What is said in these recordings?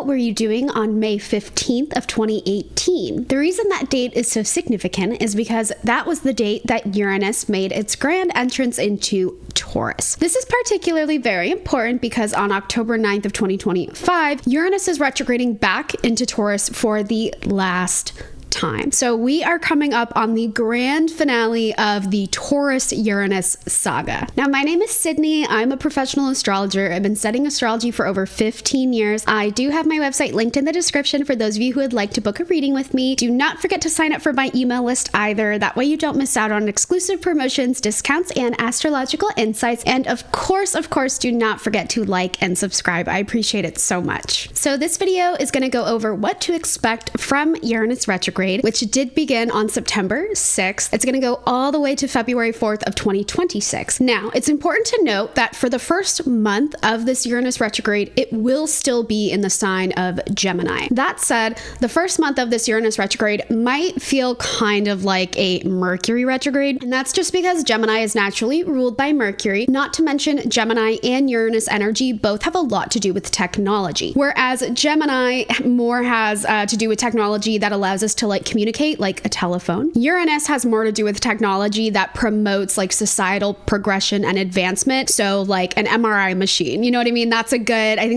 what were you doing on May 15th of 2018? The reason that date is so significant is because that was the date that Uranus made its grand entrance into Taurus. This is particularly very important because on October 9th of 2025, Uranus is retrograding back into Taurus for the last time. So we are coming up on the grand finale of the Taurus-Uranus saga. Now, my name is Sydney. I'm a professional astrologer. I've been studying astrology for over 15 years. I do have my website linked in the description for those of you who would like to book a reading with me. Do not forget to sign up for my email list either. That way you don't miss out on exclusive promotions, discounts, and astrological insights. And of course, do not forget to like and subscribe. I appreciate it so much. So this video is going to go over what to expect from Uranus retrograde, which did begin on September 6th. It's going to go all the way to February 4th of 2026. Now, it's important to note that for the first month of this Uranus retrograde, it will still be in the sign of Gemini. That said, the first month of this Uranus retrograde might feel kind of like a Mercury retrograde, and that's just because Gemini is naturally ruled by Mercury. Not to mention, Gemini and Uranus energy both have a lot to do with technology, whereas Gemini more has to do with technology that allows us to communicate, like a telephone. Uranus has more to do with technology that promotes societal progression and advancement. So like an MRI machine, you know what I mean? I think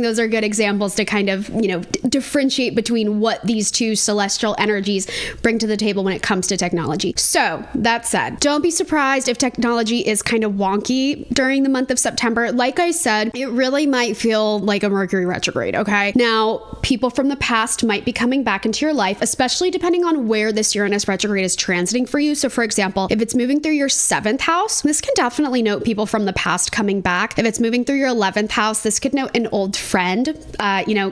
those are good examples to kind of, differentiate between what these two celestial energies bring to the table when it comes to technology. So that said, don't be surprised if technology is kind of wonky during the month of September. Like I said, it really might feel like a Mercury retrograde, okay? Now, people from the past might be coming back into your life, especially depending on where this Uranus retrograde is transiting for you. So for example, if it's moving through your 7th house, this can definitely note people from the past coming back. If it's moving through your 11th house, this could note an old friend,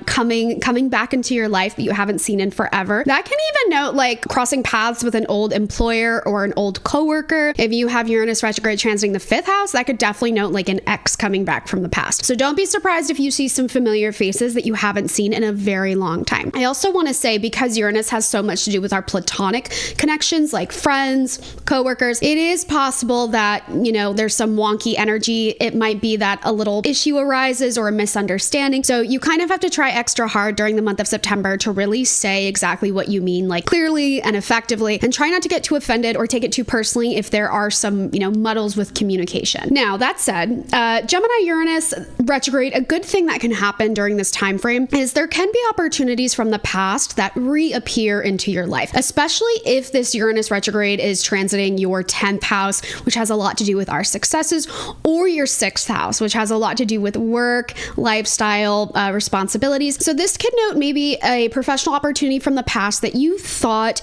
coming back into your life that you haven't seen in forever. That can even note crossing paths with an old employer or an old coworker. If you have Uranus retrograde transiting the 5th house, that could definitely note an ex coming back from the past. So don't be surprised if you see some familiar faces that you haven't seen in a very long time. I also want to say, because Uranus has so much to do with our platonic connections like friends, coworkers, it is possible that, there's some wonky energy. It might be that a little issue arises or a misunderstanding. So you kind of have to try extra hard during the month of September to really say exactly what you mean, clearly and effectively, and try not to get too offended or take it too personally if there are some, muddles with communication. Now, that said, Gemini Uranus retrograde, a good thing that can happen during this time frame is there can be opportunities from the past that reappear into your life, especially if this Uranus retrograde is transiting your 10th house, which has a lot to do with our successes, or your 6th house, which has a lot to do with work, lifestyle, responsibilities. So this could note maybe a professional opportunity from the past that you thought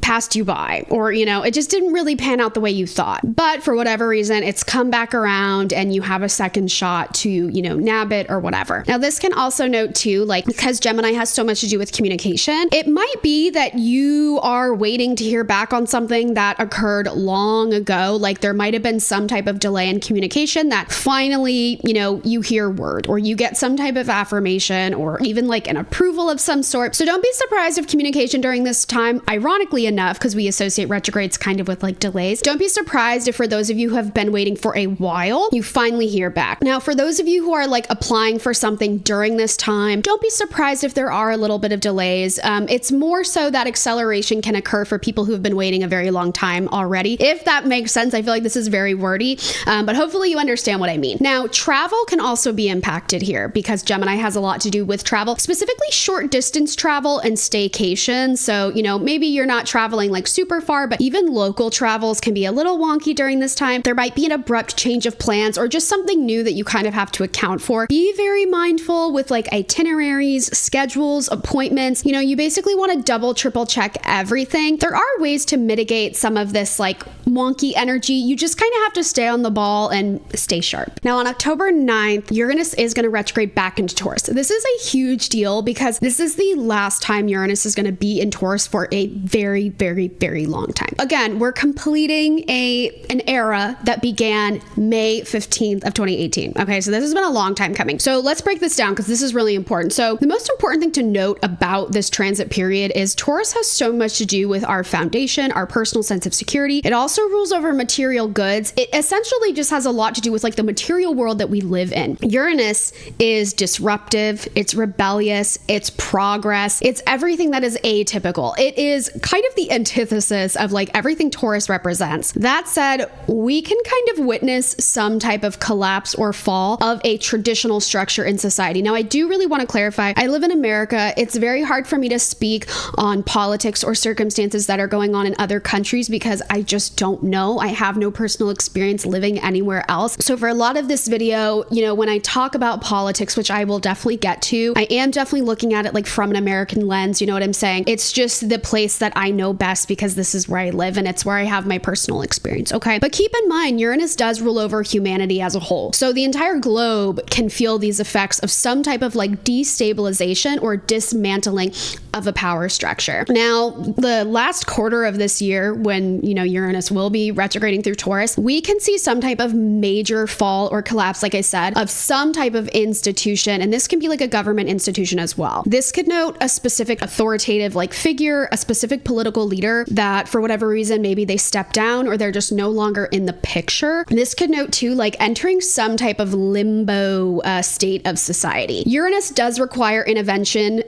passed you by, or it just didn't really pan out the way you thought, but for whatever reason it's come back around and you have a second shot to nab it or whatever. Now, this can also note too, because Gemini has so much to do with communication, it might be that you are waiting to hear back on something that occurred long ago. There might have been some type of delay in communication that finally you hear word, or you get some type of affirmation, or even an approval of some sort. So don't be surprised if communication during this time, ironically enough, because we associate retrogrades kind of with delays, don't be surprised if for those of you who have been waiting for a while, you finally hear back. Now, for those of you who are applying for something during this time, don't be surprised if there are a little bit of delays. It's more so that acceleration can occur for people who have been waiting a very long time already. If that makes sense, I feel like this is very wordy, but hopefully you understand what I mean. Now, travel can also be impacted here because Gemini has a lot to do with travel, specifically short distance travel and staycation. So, maybe you're not traveling super far, but even local travels can be a little wonky during this time. There might be an abrupt change of plans or just something new that you kind of have to account for. Be very mindful with itineraries, schedules, appointments. You basically want to double, triple check everything. There are ways to mitigate some of this wonky energy. You just kind of have to stay on the ball and stay sharp. Now, on October 9th, Uranus is going to retrograde back into Taurus. This is a huge deal because this is the last time Uranus is going to be in Taurus for a very, very, very long time. Again, we're completing an era that began May 15th of 2018. Okay, so this has been a long time coming. So let's break this down because this is really important. So the most important thing to note about this transit period is Taurus has so much to do with our foundation, our personal sense of security. It also rules over material goods. It essentially just has a lot to do with like the material world that we live in. Uranus is disruptive, it's rebellious, it's progress, it's everything that is atypical. It is kind of the antithesis of like everything Taurus represents. That said, we can kind of witness some type of collapse or fall of a traditional structure in society. Now, I do really want to clarify, I live in America. It's very hard for me to speak on politics or circumstances that are going on in other countries because I just don't know. I have no personal experience living anywhere else. So for a lot of this video, you know, when I talk about politics, which I will definitely get to, I am definitely looking at it like from an American lens. You know what I'm saying? It's just the place that I know best because this is where I live and it's where I have my personal experience. Okay. But keep in mind, Uranus does rule over humanity as a whole. So the entire globe can feel these effects of some type of like destabilization or dismantling of a power structure. Now, the last quarter of this year, when, you know, Uranus will be retrograding through Taurus, we can see some type of major fall or collapse, like I said, of some type of institution. And this can be like a government institution as well. This could note a specific authoritative like figure, a specific political leader that for whatever reason, maybe they step down or they're just no longer in the picture. This could note too, like entering some type of limbo state of society. Uranus does require innovation,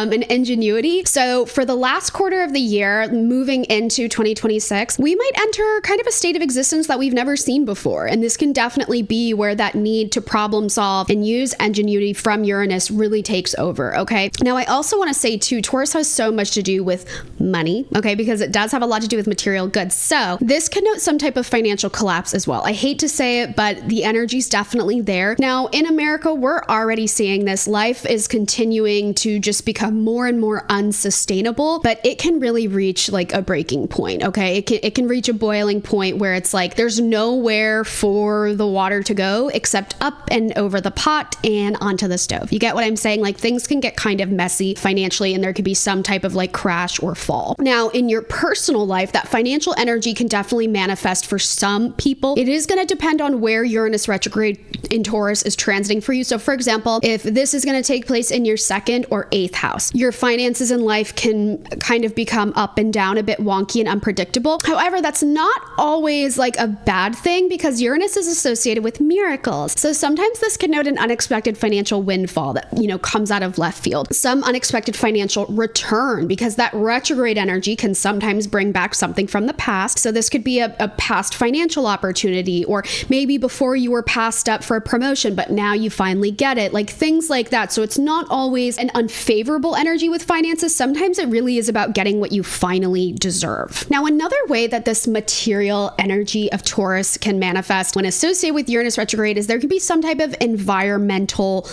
and ingenuity. So for the last quarter of the year, moving into 2026, we might enter kind of a state of existence that we've never seen before. And this can definitely be where that need to problem solve and use ingenuity from Uranus really takes over. Okay. Now, I also want to say too, Taurus has so much to do with money. Okay. Because it does have a lot to do with material goods. So this could note some type of financial collapse as well. I hate to say it, but the energy's definitely there. Now, in America, we're already seeing this. Life is continuing to just become more and more unsustainable, but it can really reach like a breaking point. Okay. It can reach a boiling point where it's like there's nowhere for the water to go except up and over the pot and onto the stove. You get what I'm saying? Like things can get kind of messy financially and there could be some type of like crash or fall. Now, in your personal life, that financial energy can definitely manifest for some people. It is going to depend on where Uranus retrograde in Taurus is transiting for you. So for example, if this is going to take place in your 2nd or 8th house, your finances in life can kind of become up and down, a bit wonky and unpredictable. However, that's not always like a bad thing because Uranus is associated with miracles. So sometimes this can note an unexpected financial windfall that, you know, comes out of left field. Some unexpected financial return because that retrograde energy can sometimes bring back something from the past. So this could be a past financial opportunity, or maybe before you were passed up for a promotion, but now you finally get it, like things like that. So it's not always an unfavorable energy with finances. Sometimes it really is about getting what you finally deserve. Now, another way that this material energy of Taurus can manifest when associated with Uranus retrograde is there can be some type of environmental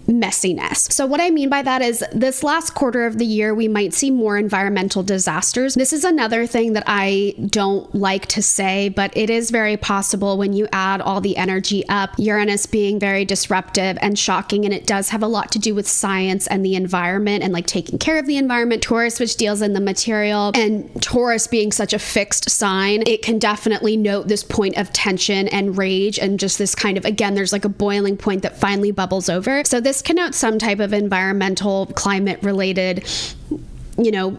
messiness. So what I mean by that is this last quarter of the year, we might see more environmental disasters. This is another thing that I don't like to say, but it is very possible when you add all the energy up, Uranus being very disruptive and shocking, and it does have a lot to do with science and the environment and like taking care of the environment. Taurus, which deals in the material, and Taurus being such a fixed sign, it can definitely note this point of tension and rage and just this kind of, again, there's like a boiling point that finally bubbles over. So this connotes some type of environmental, climate related, you know,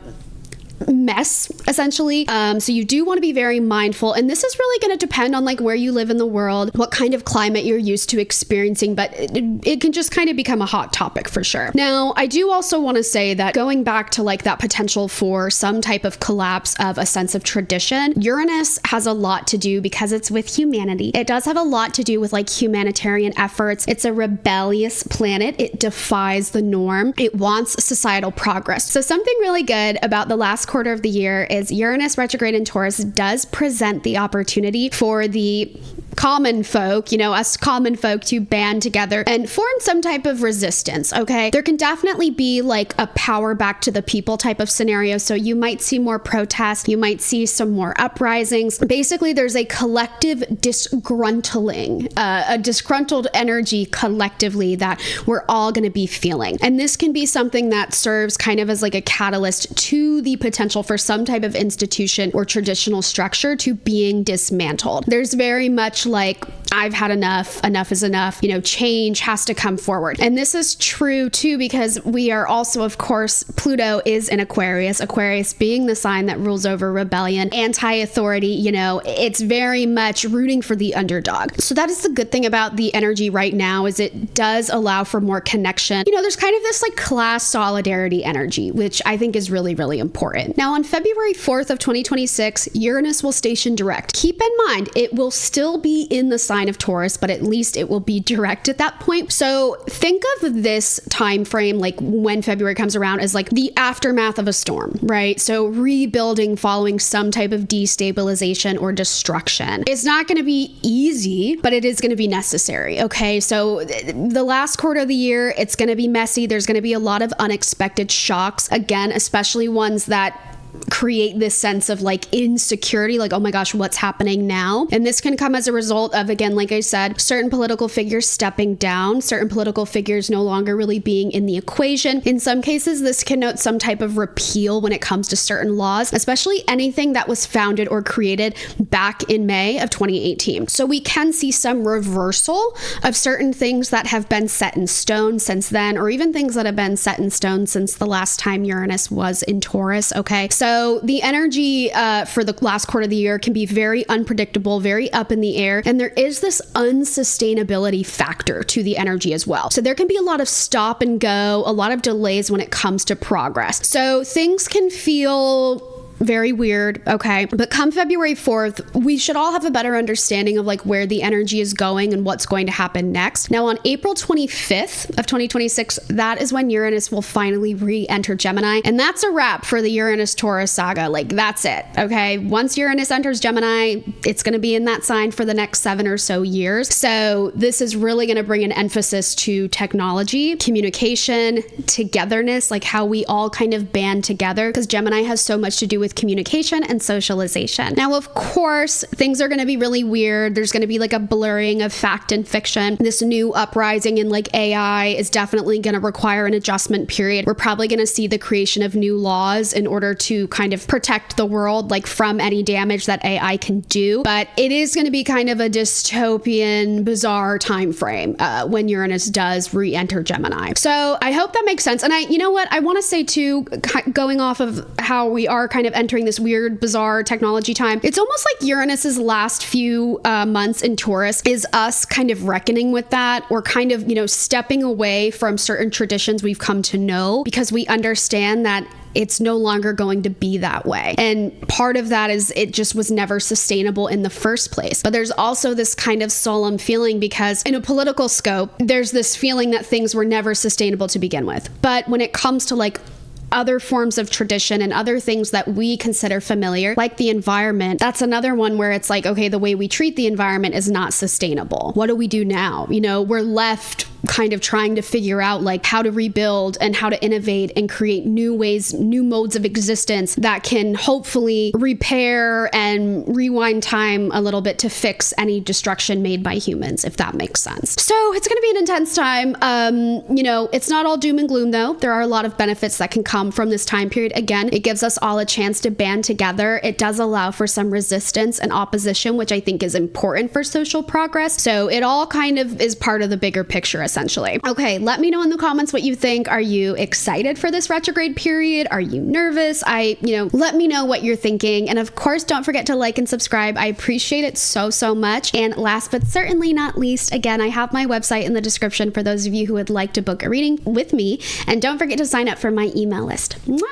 mess essentially. So you do want to be very mindful, and this is really going to depend on like where you live in the world, what kind of climate you're used to experiencing, but it can just kind of become a hot topic for sure. Now, I do also want to say that going back to like that potential for some type of collapse of a sense of tradition, Uranus has a lot to do because it's with humanity. It does have a lot to do with like humanitarian efforts. It's a rebellious planet. It defies the norm. It wants societal progress. So something really good about the last quarter of the year is Uranus retrograde in Taurus does present the opportunity for the common folk, us common folk to band together and form some type of resistance, okay? There can definitely be like a power back to the people type of scenario. So you might see more protests, you might see some more uprisings. Basically, there's a collective disgruntling, a disgruntled energy collectively that we're all going to be feeling. And this can be something that serves kind of as like a catalyst to the potential for some type of institution or traditional structure to being dismantled. There's very much like, I've had enough is enough, change has to come forward. And this is true too, because we are also, of course, Pluto is in Aquarius being the sign that rules over rebellion, anti-authority, it's very much rooting for the underdog. So that is the good thing about the energy right now, is it does allow for more connection. There's kind of this like class solidarity energy, which I think is really, really important. Now on February 4th of 2026, Uranus will station direct. Keep in mind, it will still be in the sign of Taurus, but at least it will be direct at that point. So think of this time frame, like when February comes around, as like the aftermath of a storm, right? So rebuilding following some type of destabilization or destruction. It's not going to be easy, but it is going to be necessary, okay? So the last quarter of the year, it's going to be messy. There's going to be a lot of unexpected shocks, again, especially ones that create this sense of like insecurity, like, oh my gosh, what's happening now? And this can come as a result of, again, like I said, certain political figures stepping down, certain political figures no longer really being in the equation. In some cases, this connotes some type of repeal when it comes to certain laws, especially anything that was founded or created back in May of 2018. So we can see some reversal of certain things that have been set in stone since then, or even things that have been set in stone since the last time Uranus was in Taurus, okay? So the energy for the last quarter of the year can be very unpredictable, very up in the air, and there is this unsustainability factor to the energy as well. So there can be a lot of stop and go, a lot of delays when it comes to progress. So things can feel very weird, okay? But come February 4th, we should all have a better understanding of like where the energy is going and what's going to happen next. Now on April 25th of 2026, that is when Uranus will finally re-enter Gemini. And that's a wrap for the Uranus-Taurus saga. Like that's it, okay? Once Uranus enters Gemini, it's going to be in that sign for the next 7 or so years. So this is really going to bring an emphasis to technology, communication, togetherness, like how we all kind of band together, because Gemini has so much to do with communication and socialization. Now, of course, things are going to be really weird. There's going to be like a blurring of fact and fiction. This new uprising in like AI is definitely going to require an adjustment period. We're probably going to see the creation of new laws in order to kind of protect the world like from any damage that AI can do. But it is going to be kind of a dystopian, bizarre time frame when Uranus does re-enter Gemini. So I hope that makes sense. And you know what? I want to say too, going off of how we are kind of entering this weird, bizarre technology time, it's almost like Uranus's last few months in Taurus is us kind of reckoning with that, or kind of, stepping away from certain traditions we've come to know, because we understand that it's no longer going to be that way. And part of that is it just was never sustainable in the first place. But there's also this kind of solemn feeling, because in a political scope, there's this feeling that things were never sustainable to begin with. But when it comes to like other forms of tradition and other things that we consider familiar, like the environment, that's another one where it's like, okay, the way we treat the environment is not sustainable. What do we do now? We're left kind of trying to figure out like how to rebuild and how to innovate and create new ways, new modes of existence that can hopefully repair and rewind time a little bit to fix any destruction made by humans, if that makes sense. So it's going to be an intense time. It's not all doom and gloom though. There are a lot of benefits that can come from this time period. Again, it gives us all a chance to band together. It does allow for some resistance and opposition, which I think is important for social progress. So it all kind of is part of the bigger picture, essentially. Okay, let me know in the comments what you think. Are you excited for this retrograde period? Are you nervous? Let me know what you're thinking. And of course, don't forget to like and subscribe. I appreciate it so, so much. And last but certainly not least, again, I have my website in the description for those of you who would like to book a reading with me. And don't forget to sign up for my email list. Mwah!